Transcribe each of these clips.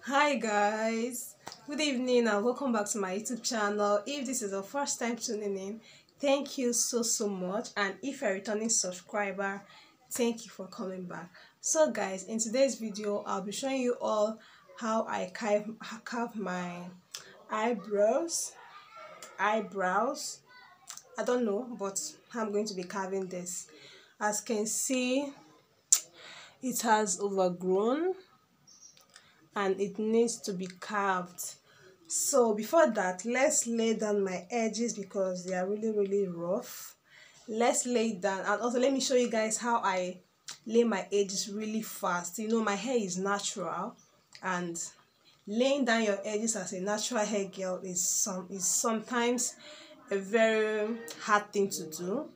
Hi guys, good evening and welcome back to my YouTube channel. If this is your first time tuning in, thank you so much, and if you're a returning subscriber, thank you for coming back. So guys, in today's video I'll be showing you all how I carve my eyebrows. I don't know, but I'm going to be carving this. As you can see, it has overgrown and it needs to be carved. So before that, let's lay down my edges because they are really rough. Let's lay it down, and also let me show you guys how I lay my edges really fast. You know, my hair is natural, and laying down your edges as a natural hair girl is sometimes a very hard thing to do.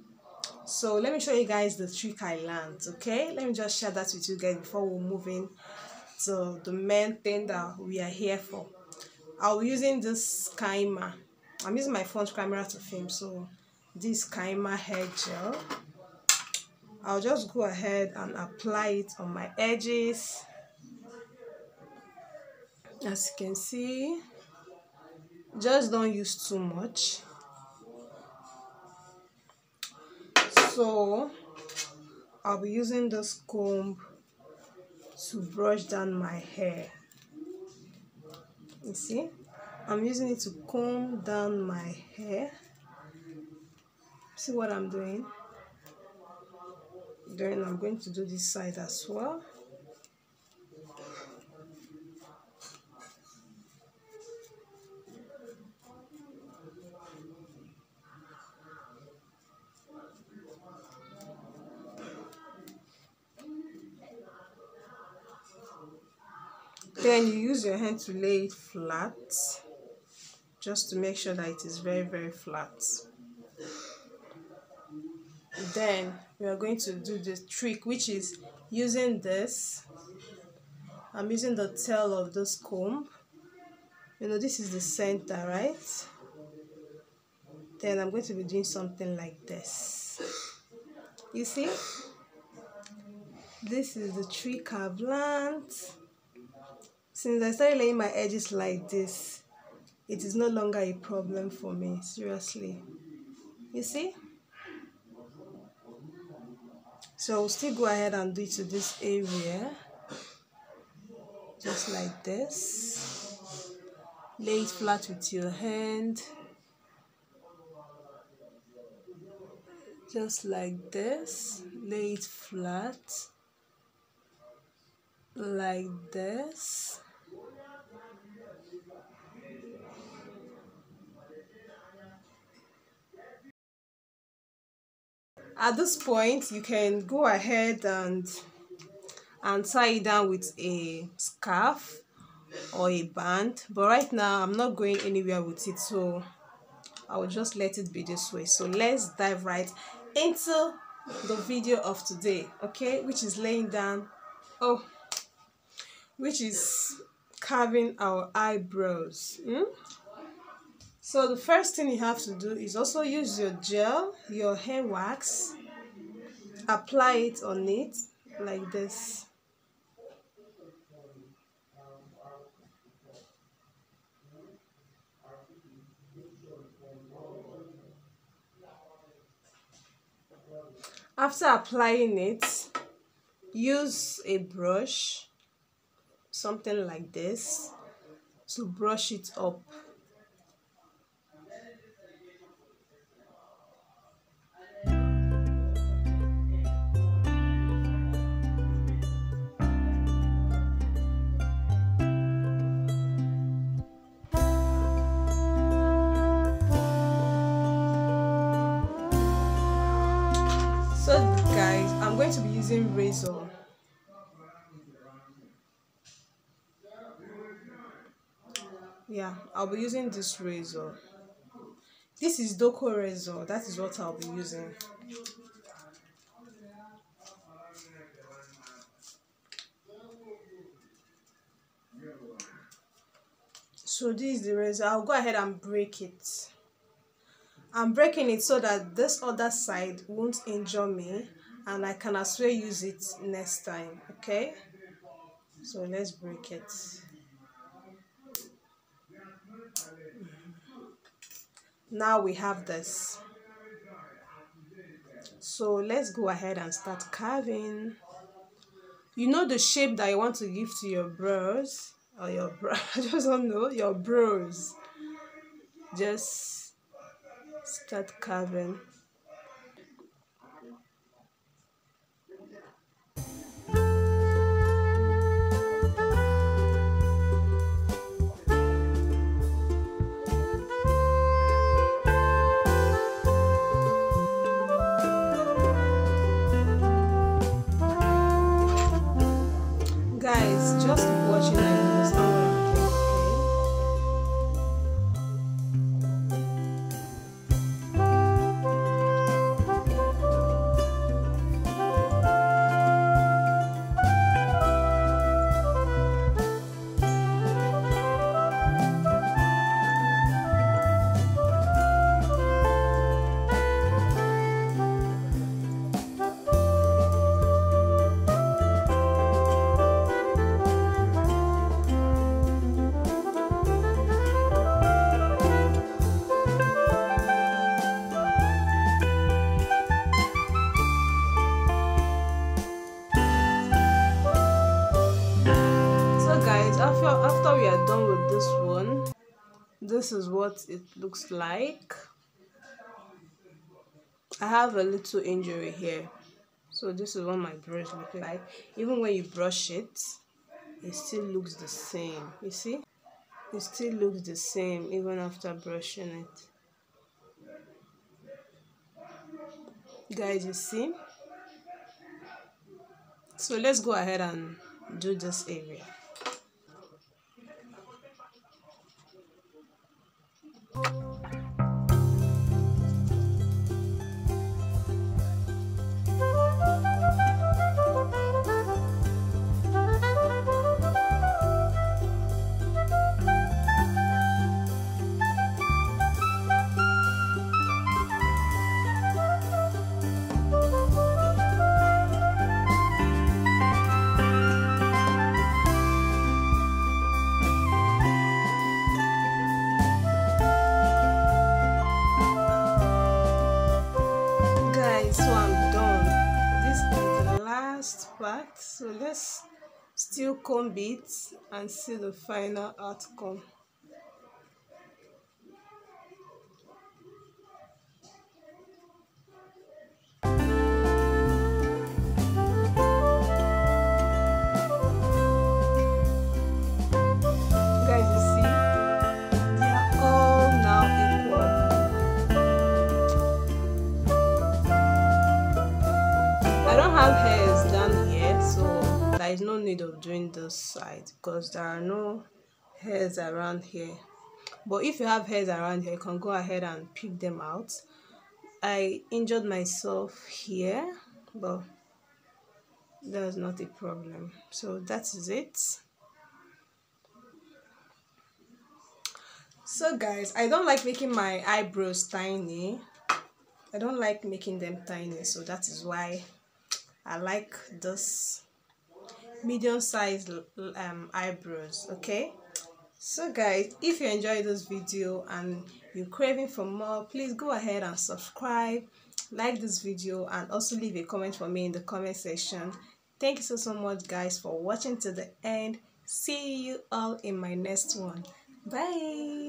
So let me show you guys the trick I learned. Okay, let me just share that with you guys before we move in to the main thing that we are here for. I'll be using this Kaima. I'm using my phone camera to film, so this Kaima hair gel. I'll just go ahead and apply it on my edges. As you can see, just don't use too much. So I'll be using this comb to brush down my hair. You see, I'm using it to comb down my hair. See what I'm doing? Then I'm going to do this side as well. Then you use your hand to lay it flat, just to make sure that it is very flat. Then we are going to do the trick, which is using this. I'm using the tail of this comb. You know, this is the center, right? Then I'm going to be doing something like this. You see? This is the trick I've learned. Since I started laying my edges like this, it is no longer a problem for me, seriously. You see? So we'll still go ahead and do it to this area. Just like this. Lay it flat with your hand. Just like this. Lay it flat. Like this. At this point, you can go ahead and tie it down with a scarf or a band, but right now I'm not going anywhere with it, so I will just let it be this way. So let's dive right into the video of today, okay, which is carving our eyebrows. So the first thing you have to do is also use your gel, your hair wax, apply it on it like this. After applying it, use a brush, something like this, to brush it up. So guys, I'm going to be using razor. Yeah, I'll be using this razor. This is Doko razor. That is what I'll be using. So this is the razor. I'll go ahead and break it. I'm breaking it so that this other side won't injure me, and I can as well use it next time. Okay, so let's break it. Now we have this. So let's go ahead and start carving. You know the shape that you want to give to your brows or your brow. I just don't know, your brows. Just start carving. Guys, just keep watching and you understand what I'm doing, after we are done with this one, this is what it looks like. I have a little injury here, so this is what my brush looks like. Even when you brush it, it still looks the same. You see, it still looks the same even after brushing it. Guys, you see? So let's go ahead and do this area. So I'm done. This is the last part, so let's still comb it and see the final outcome. Guys, you see, they are all now equal. I don't have hairs down here, so there is no need of doing this side because there are no hairs around here. But if you have hairs around here, you can go ahead and pick them out. I injured myself here, but that's not a problem. So that is it. So guys, I don't like making my eyebrows tiny. I don't like making them tiny, so that is why I like this medium-sized eyebrows. Okay, so guys, if you enjoyed this video and you're craving for more, please go ahead and subscribe, like this video, and also leave a comment for me in the comment section. Thank you so much guys for watching to the end. See you all in my next one. Bye.